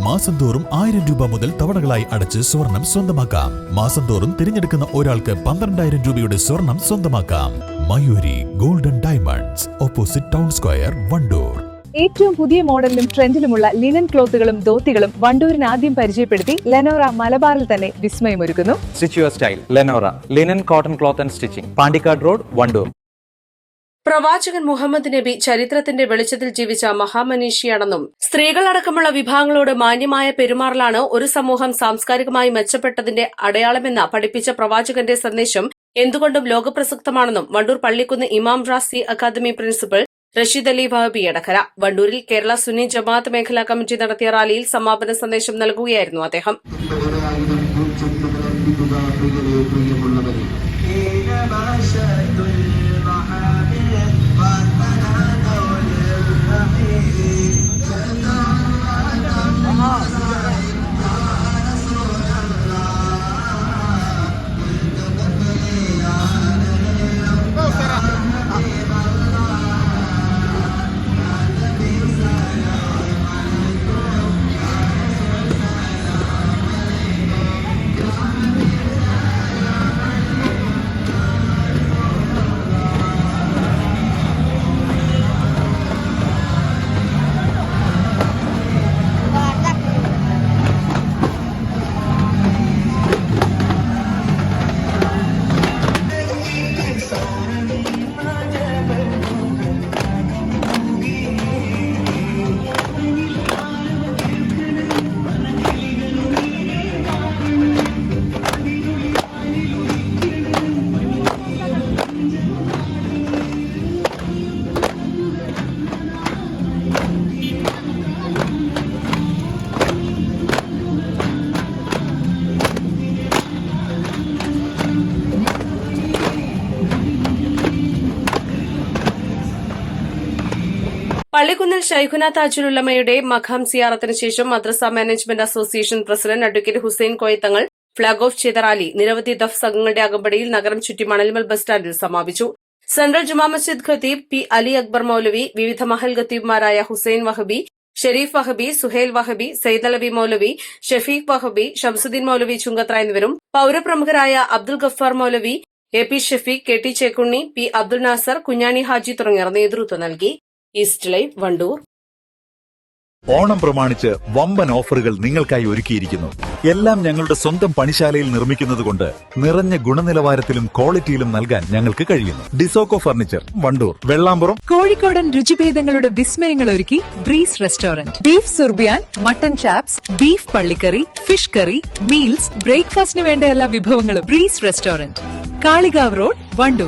മാസം തോറും 1000 രൂപ മുതൽ തവണകളായി അടച്ച് സ്വർണം സ്വന്തമാക്കാം. മാസം തോറും തിരഞ്ഞെടുക്കുന്ന ഒരാൾക്ക് 12,000 രൂപയുടെ സ്വർണം സ്വന്തമാക്കാം. Mayuri golden diamonds, opposite town square, Wandoor. ഏറ്റവും പുതിയ മോഡലിലും ട്രെൻഡിലുമുള്ള ലിനൻ ക്ലോത്തുകളും ധോത്തികളും വണ്ടൂരിന് ആദ്യം പരിചയപ്പെടുത്തി ലെനോറ മലബാറിൽ തന്നെ വിസ്മയമൊരുക്കുന്നു. Stitch your style Lenora linen cotton cloth and stitching, Pandikkad road, Wandoor. പ്രവാചകൻ മുഹമ്മദ് നബി ചരിത്രത്തിന്റെ വെളിച്ചത്തിൽ ജീവിച്ച മഹാമനീഷിയാണെന്നും സ്ത്രീകളടക്കമുള്ള വിഭാഗങ്ങളോട് മാന്യമായ പെരുമാറലാണ് ഒരു സമൂഹം സാംസ്കാരികമായി മെച്ചപ്പെട്ടതിന്റെ അടയാളമെന്ന പഠിപ്പിച്ച പ്രവാചകന്റെ സന്ദേശം എന്തുകൊണ്ടും ലോകപ്രസക്തമാണെന്നും വണ്ടൂർ പള്ളിക്കുന്ന് ഇമാം റാസി അക്കാദമി പ്രിൻസിപ്പൽ റഷീദ് അലി വഹബി എടക്കര. വണ്ടൂരിൽ കേരള സുന്നി ജമാഅത്ത് മേഖലാ കമ്മിറ്റി നടത്തിയ റാലിയിൽ സമാപന സന്ദേശം നൽകുകയായിരുന്നു അദ്ദേഹം. പള്ളിക്കുന്നിൽ ശൈഖുന താജുൽ ഉലമയുടെ മഖാം സിയാറത്തിന് ശേഷം മദ്രസ management association president advocate Hussain Koyathangal flag off ചെയ്ത റാലി നിരവധി ദഫ് സംഘങ്ങളുടെ അകമ്പടിയിൽ നഗരം ചുറ്റി മണൽമൽ ബസ് സ്റ്റാൻഡിൽ സമാപിച്ചു. സെൻട്രൽ ജുമാ മസ്ജിദ് ഖത്തീബ് പി അലി അക്ബർ മൌലവി, വിവിധ മഹൽ ഖത്തീബ്മാരായ ഹുസൈൻ വഹബി, ഷെരീഫ് വഹബി, സുഹേൽ വഹബി, സൈദലവി മൌലവി, ഷഫീഖ് വഹബി, ഷംസുദ്ദീൻ മൌലവി ചുങ്കത്ര എന്നിവരും പൌരപ്രമുഖരായ Abdul Gafar Moulavi, A P Shafeeq, K T Chekkunni, P Abdul Nasar, Kunjani Haji തുടങ്ങിയവർ നേതൃത്വം നൽകി. East live, Wandoor. ഓണം പ്രമാണിച്ച് വമ്പൻ ഓഫറുകൾ നിങ്ങൾക്കായി ഒരുക്കിയിരിക്കുന്നു. എല്ലാം ഞങ്ങളുടെ സ്വന്തം പണിശാലയിൽ നിർമ്മിക്കുന്നതുകൊണ്ട് നിറഞ്ഞ ഗുണനിലവാരത്തിലും ക്വാളിറ്റിയിലും നൽകാൻ ഞങ്ങൾക്ക് കഴിയുന്നു. ഡിസോക്കോ ഫർണിച്ചർ, വണ്ടൂർ, വെള്ളാമ്പുറം. കോഴിക്കോടൻ രുചിഭേദങ്ങളുടെ വിസ്മയങ്ങൾ ഒരുക്കി breeze restaurant. Beef Surbiyan, mutton chops, beef പള്ളിക്കറി, ഫിഷ് കറി, മീൽസ്, ബ്രേക്ക്ഫാസ്റ്റിന് വേണ്ട എല്ലാ വിഭവങ്ങളും. Breeze restaurant, Kalikavu road, Wandoor.